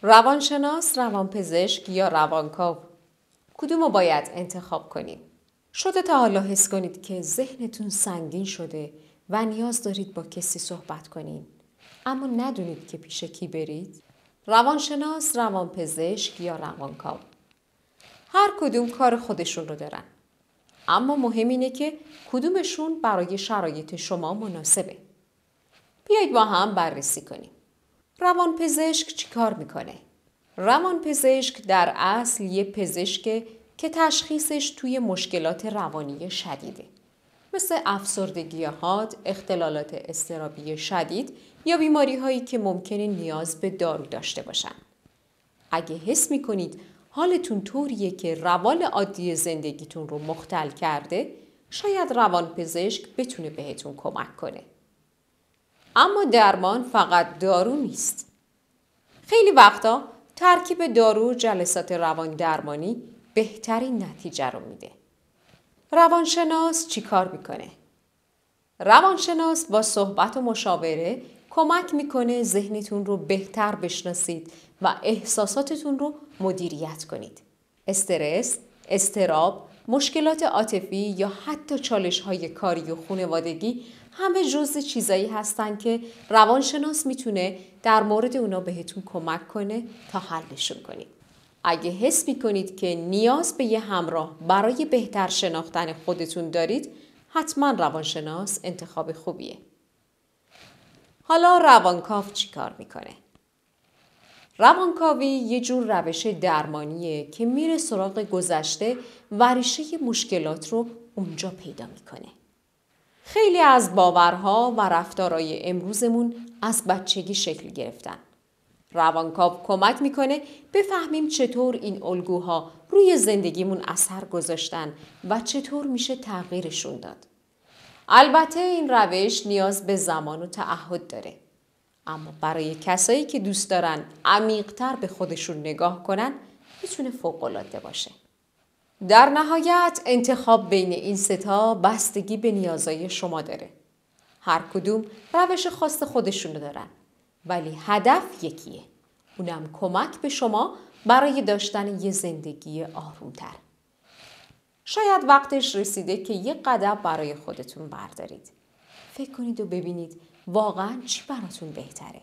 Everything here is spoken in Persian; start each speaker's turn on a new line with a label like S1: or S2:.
S1: روانشناس، روانپزشک یا روانکاو، کدومو باید انتخاب کنیم؟ شده تا حالا حس کنید که ذهنتون سنگین شده و نیاز دارید با کسی صحبت کنین اما ندونید که پیش کی برید؟ روانشناس، روانپزشک یا روانکاو، هر کدوم کار خودشون رو دارن، اما مهم اینه که کدومشون برای شرایط شما مناسبه. بیایید با هم بررسی کنیم. روانپزشک چی کار میکنه؟ روانپزشک در اصل یه پزشکه که تشخیصش توی مشکلات روانی شدیده، مثل افسردگی حاد، اختلالات اضطرابی شدید یا بیماری هایی که ممکنه نیاز به دارو داشته باشن. اگه حس میکنید حالتون طوریه که روال عادی زندگیتون رو مختل کرده، شاید روانپزشک بتونه بهتون کمک کنه. اما درمان فقط دارو نیست. خیلی وقتا ترکیب دارو و جلسات روان درمانی بهترین نتیجه رو میده. روانشناس چی کار میکنه؟ روانشناس با صحبت و مشاوره کمک میکنه ذهنتون رو بهتر بشناسید و احساساتتون رو مدیریت کنید. استرس، اضطراب، مشکلات عاطفی یا حتی چالش‌های کاری و خانوادگی همه جزء چیزایی هستن که روانشناس میتونه در مورد اونا بهتون کمک کنه تا حلشون کنید. اگه حس میکنید که نیاز به یه همراه برای بهتر شناختن خودتون دارید، حتما روانشناس انتخاب خوبیه. حالا روانکاو چی کار میکنه؟ روانکاوی یه جور روش درمانیه که میره سراغ گذشته و ریشه مشکلات رو اونجا پیدا میکنه. خیلی از باورها و رفتارهای امروزمون از بچگی شکل گرفتن. روانکاو کمک میکنه بفهمیم چطور این الگوها روی زندگیمون اثر گذاشتن و چطور میشه تغییرشون داد. البته این روش نیاز به زمان و تعهد داره، اما برای کسایی که دوست دارن عمیق‌تر به خودشون نگاه کنن میتونه فوق‌العاده باشه. در نهایت انتخاب بین این ستا بستگی به نیازهای شما داره. هر کدوم روش خاص خودشونو دارن، ولی هدف یکیه. اونم کمک به شما برای داشتن یه زندگی آرومتر. شاید وقتش رسیده که یه قدم برای خودتون بردارید. فکر کنید و ببینید واقعاً چی براتون بهتره.